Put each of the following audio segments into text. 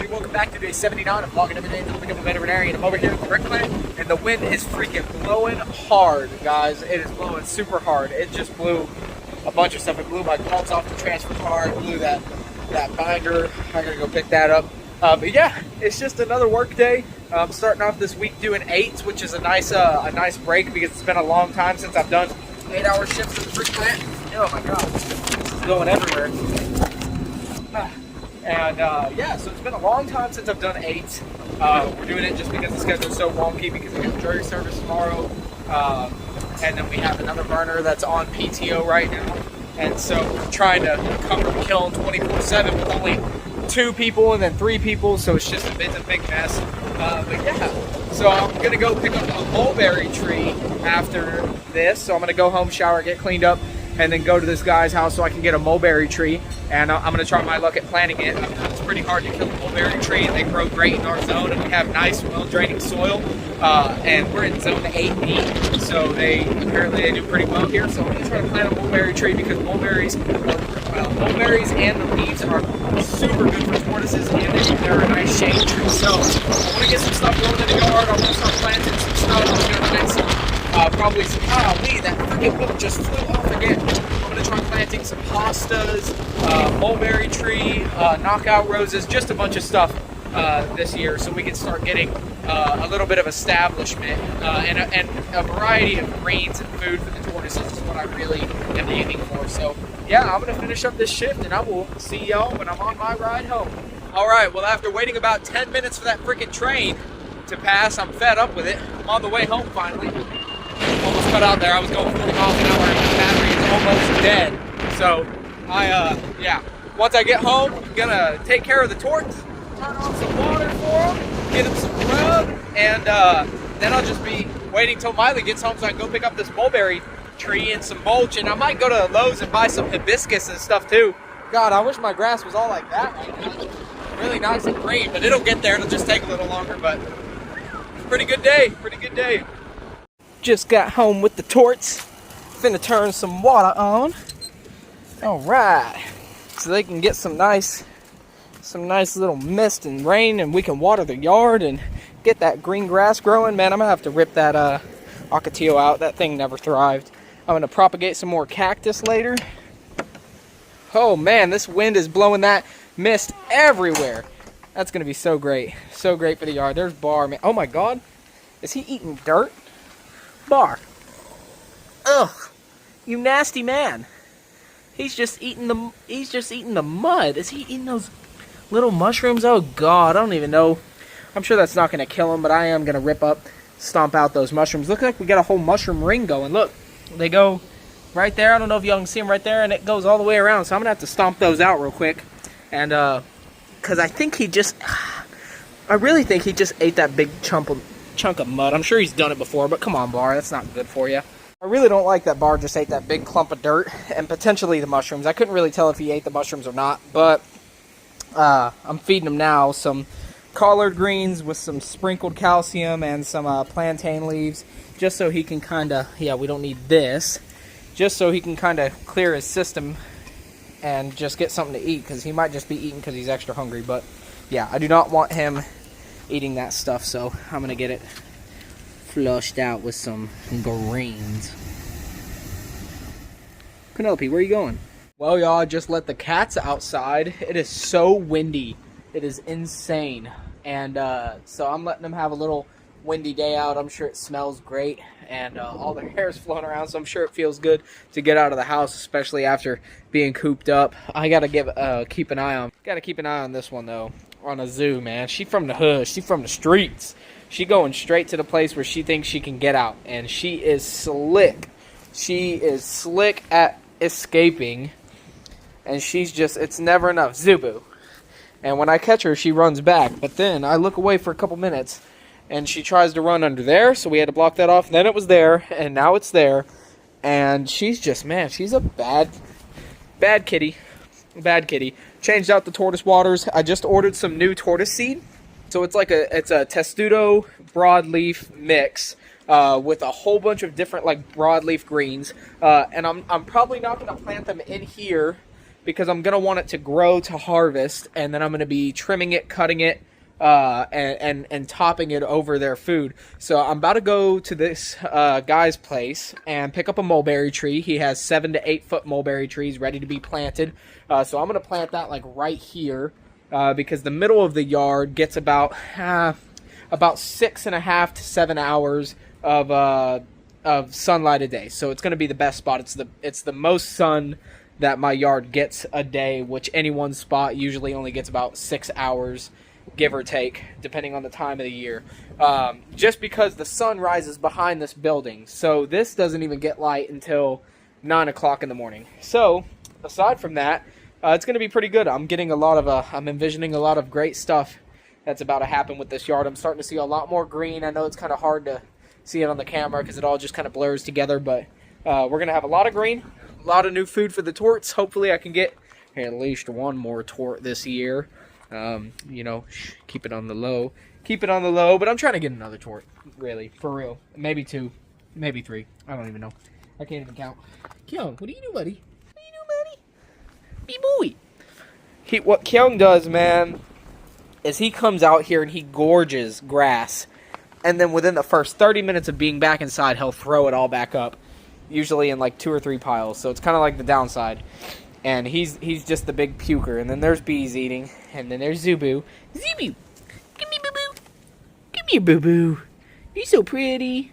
welcome back to day 79 of vlogging every day until I become a veterinarian. I'm over here at the brick plant, and the wind is freaking blowing hard, guys. It is blowing super hard. It just blew a bunch of stuff. It blew my pumps off the transfer car. It blew that binder. I gotta go pick that up. But yeah, it's just another work day. I'm starting off this week doing 8s, which is a nice break because it's been a long time since I've done 8-hour shifts at the brick plant. Oh my god, this is going everywhere. Yeah, so it's been a long time since I've done 8. We're doing it just because the schedule's so wonky because we have jury service tomorrow. And then we have another burner that's on PTO right now. And so we're trying to cover the kiln 24/7 with only 2 people and then 3 people. So it's just a big mess. But yeah, so I'm going to go pick up a mulberry tree after this. So I'm going to go home, shower, get cleaned up, and then go to this guy's house so I can get a mulberry tree. And I'm going to try my luck at planting it. It's pretty hard to kill a mulberry tree, and they grow great in our zone, and we have nice, well-draining soil. And we're in zone 8B, so apparently they do pretty well here. So I'm going to try to plant a mulberry tree because mulberries and the leaves are super good for tortoises, and they're a nice shade tree. So I want to get some stuff going in the yard. I'm going to start planting some stuff. I'm going to plant some, probably some, that freaking book just flew off again. I'm going to try planting some hostas, mulberry tree, knockout roses, just a bunch of stuff this year so we can start getting a little bit of establishment and a variety of greens and food for the tortoises is what I really am aiming for. So yeah, I'm going to finish up this shift and I will see y'all when I'm on my ride home. Alright, well after waiting about 10 minutes for that freaking train to pass, I'm fed up with it. I'm on the way home finally. Almost cut out there. I was going 40 miles an hour and the battery is almost dead. So yeah, once I get home, I'm going to take care of the torts, turn on some water for them, get them some grub, and then I'll just be waiting till Miley gets home so I can go pick up this mulberry tree and some mulch, and I might go to Lowe's and buy some hibiscus and stuff too. God, I wish my grass was all like that right now. Really nice and green, but it'll get there. It'll just take a little longer, but pretty good day, Just got home with the torts. Finna turn some water on. All right, so they can get some nice little mist and rain, and we can water the yard and get that green grass growing. Man, I'm gonna have to rip that ocotillo out. That thing never thrived. I'm gonna propagate some more cactus later. Oh man, this wind is blowing that mist everywhere. That's gonna be so great for the yard. There's Bar, man. Oh my god, is he eating dirt? Bar, ugh, you nasty man. He's just eating the mud. Is he eating those little mushrooms? Oh god, I don't even know. I'm sure that's not gonna kill him, but I am gonna stomp out those mushrooms. Look like we got a whole mushroom ring going. Look, they go right there. I don't know if y'all can see them right there, and it goes all the way around. So I'm gonna have to stomp those out real quick, and because I really think he just ate that big chunk of mud. I'm sure he's done it before, but come on, Bar, that's not good for you. I really don't like that Bar just ate that big clump of dirt and potentially the mushrooms. I couldn't really tell if he ate the mushrooms or not, but I'm feeding him now some collard greens with some sprinkled calcium and some plantain leaves, just so he can kind of, we don't need this, just so he can kind of clear his system and just get something to eat, because he might just be eating because he's extra hungry. But yeah, I do not want him eating that stuff, so I'm going to get it flushed out with some greens. Penelope, where are you going? Well, y'all, I just let the cats outside. It is so windy. It is insane. And so I'm letting them have a little windy day out. I'm sure it smells great, and all their hair is flowing around, so I'm sure it feels good to get out of the house, especially after being cooped up. I gotta keep an eye on this one though. On a zoo, man. She from the hood. She from the streets. She going straight to the place where she thinks she can get out, and she is slick. She is slick at escaping, and she's just, it's never enough. Zubu. And when I catch her, she runs back, but then I look away for a couple minutes, and she tries to run under there, so we had to block that off. And then it was there, and now it's there, and she's just, man, she's a bad kitty. Bad kitty. Changed out the tortoise waters. I just ordered some new tortoise seed. So it's a testudo broadleaf mix with a whole bunch of different like broadleaf greens. And I'm probably not going to plant them in here because I'm going to want it to grow to harvest, and then I'm going to be trimming it, cutting it, and topping it over their food. So I'm about to go to this guy's place and pick up a mulberry tree. He has 7 to 8 foot mulberry trees ready to be planted. So I'm going to plant that like right here because the middle of the yard gets about 6.5 to 7 hours of sunlight a day. So it's going to be the best spot. It's the most sun that my yard gets a day, which any one spot usually only gets about 6 hours, give or take, depending on the time of the year. Just because the sun rises behind this building. So this doesn't even get light until 9 o'clock in the morning. So aside from that, it's going to be pretty good. I'm envisioning a lot of great stuff that's about to happen with this yard. I'm starting to see a lot more green. I know it's kind of hard to see it on the camera because it all just kind of blurs together, but we're going to have a lot of green, a lot of new food for the torts. Hopefully I can get at least one more tort this year. You know, keep it on the low. Keep it on the low, but I'm trying to get another tort, really, for real. Maybe 2, maybe 3. I don't even know. I can't even count. Kyung, what do you do, buddy? What do you do, buddy? Be boy. What Kyung does, man, is he comes out here and he gorges grass, and then within the first 30 minutes of being back inside, he'll throw it all back up, usually in like 2 or 3 piles. So it's kind of like the downside. And he's just the big puker. And then there's Bees eating. And then there's Zubu. Zubu! Give me boo-boo! Come here, boo-boo! You're so pretty!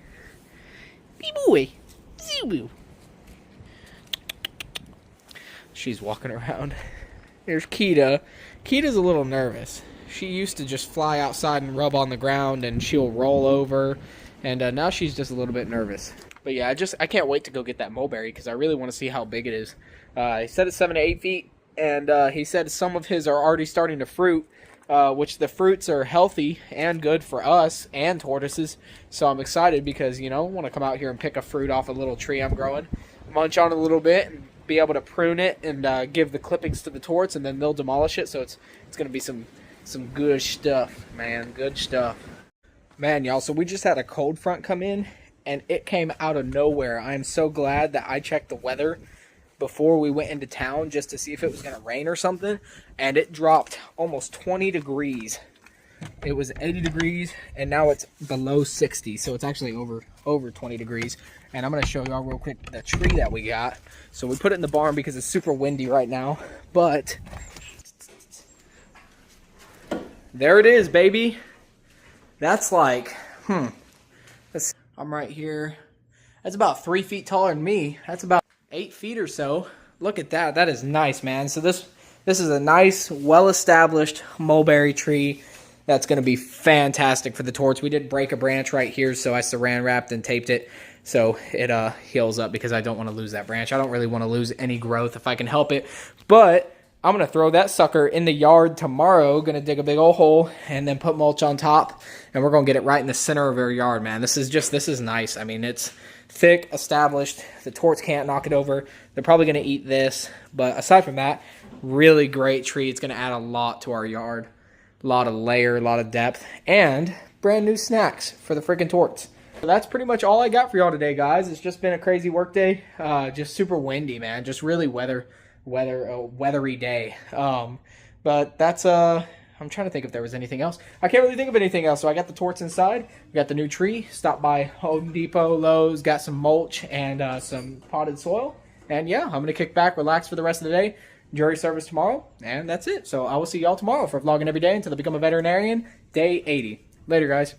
Bee boy! Zubu! She's walking around. There's Kita. Kita's a little nervous. She used to just fly outside and rub on the ground, and she'll roll over. And now she's just a little bit nervous. But yeah, I can't wait to go get that mulberry because I really want to see how big it is. He said it's 7 to 8 feet, and he said some of his are already starting to fruit, which the fruits are healthy and good for us and tortoises. So I'm excited because, you know, I want to come out here and pick a fruit off a little tree I'm growing, munch on it a little bit, and be able to prune it and give the clippings to the torts, and then they'll demolish it. So it's going to be some good stuff, man, good stuff. Man, y'all, so we just had a cold front come in, and it came out of nowhere. I am so glad that I checked the weather before we went into town just to see if it was going to rain or something, and it dropped almost 20 degrees. It was 80 degrees, and now it's below 60, so it's actually over 20 degrees. And I'm going to show y'all real quick the tree that we got. So we put it in the barn because it's super windy right now, but there it is, baby. That's like, I'm right here. That's about 3 feet taller than me. That's about 8 feet or so. Look at that. That is nice, man. So this is a nice, well-established mulberry tree that's going to be fantastic for the torts. We did break a branch right here, so I saran wrapped and taped it so it heals up because I don't want to lose that branch. I don't really want to lose any growth if I can help it. But I'm going to throw that sucker in the yard tomorrow. Going to dig a big old hole and then put mulch on top. And we're going to get it right in the center of our yard, man. This is nice. I mean, it's thick, established. The torts can't knock it over. They're probably going to eat this. But aside from that, really great tree. It's going to add a lot to our yard. A lot of layer, a lot of depth. And brand new snacks for the freaking torts. So that's pretty much all I got for y'all today, guys. It's just been a crazy work day. Just super windy, man. Just really weathery day. But that's I'm trying to think if there was anything else. I can't really think of anything else. So I got the torts inside. We got the new tree. Stopped by Home Depot, Lowe's, got some mulch and some potted soil. And yeah, I'm gonna kick back, relax for the rest of the day. Jury service tomorrow, and that's it. So I will see y'all tomorrow for vlogging every day until I become a veterinarian. Day 80. Later, guys.